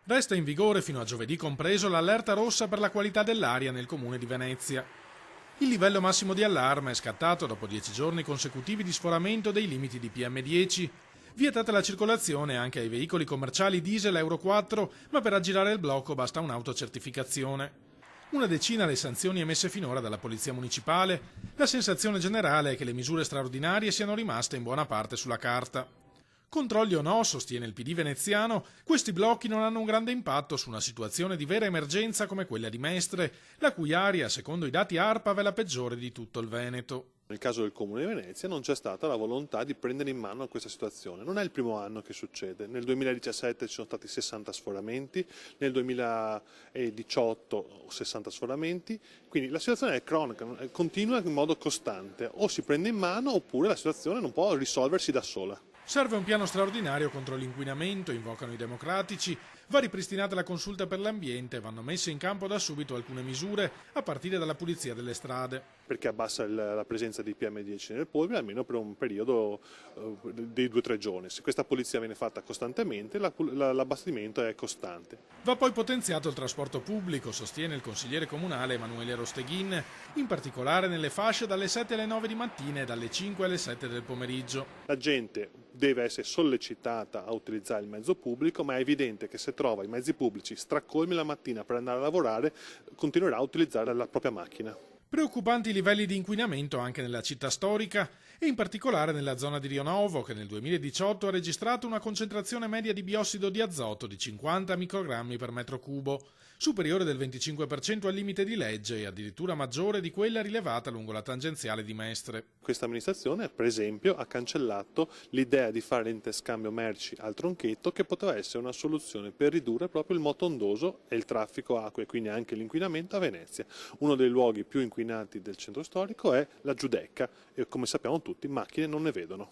Resta in vigore fino a giovedì compreso l'allerta rossa per la qualità dell'aria nel comune di Venezia. Il livello massimo di allarme è scattato dopo 10 giorni consecutivi di sforamento dei limiti di PM10. Vietata la circolazione anche ai veicoli commerciali diesel Euro 4, ma per aggirare il blocco basta un'autocertificazione. Una decina le sanzioni emesse finora dalla Polizia Municipale. La sensazione generale è che le misure straordinarie siano rimaste in buona parte sulla carta. Controlli o no, sostiene il PD veneziano, questi blocchi non hanno un grande impatto su una situazione di vera emergenza come quella di Mestre, la cui area, secondo i dati ARPAV, è la peggiore di tutto il Veneto. Nel caso del Comune di Venezia non c'è stata la volontà di prendere in mano questa situazione. Non è il primo anno che succede. Nel 2017 ci sono stati 60 sforamenti, nel 2018 60 sforamenti, quindi la situazione è cronica, continua in modo costante. O si prende in mano oppure la situazione non può risolversi da sola. Serve un piano straordinario contro l'inquinamento, invocano i democratici, va ripristinata la consulta per l'ambiente, vanno messe in campo da subito alcune misure, a partire dalla pulizia delle strade. Perché abbassa la presenza di PM10 nel polvere almeno per un periodo di 2 o 3 giorni. Se questa pulizia viene fatta costantemente, l'abbastimento è costante. Va poi potenziato il trasporto pubblico, sostiene il consigliere comunale Emanuele Rosteghin, in particolare nelle fasce dalle 7 alle 9 di mattina e dalle 5 alle 7 del pomeriggio. La gente deve essere sollecitata a utilizzare il mezzo pubblico, ma è evidente che se trova i mezzi pubblici stracolmi la mattina per andare a lavorare, continuerà a utilizzare la propria macchina. Preoccupanti i livelli di inquinamento anche nella città storica e in particolare nella zona di Rio Novo, che nel 2018 ha registrato una concentrazione media di biossido di azoto di 50 microgrammi per metro cubo, superiore del 25% al limite di legge e addirittura maggiore di quella rilevata lungo la tangenziale di Mestre. Questa amministrazione, per esempio, ha cancellato l'idea di fare l'interscambio merci al Tronchetto, che poteva essere una soluzione per ridurre proprio il moto ondoso e il traffico acqua e quindi anche l'inquinamento a Venezia. Uno dei luoghi più inquinati del centro storico è la Giudecca e come sappiamo tutti macchine non ne vedono.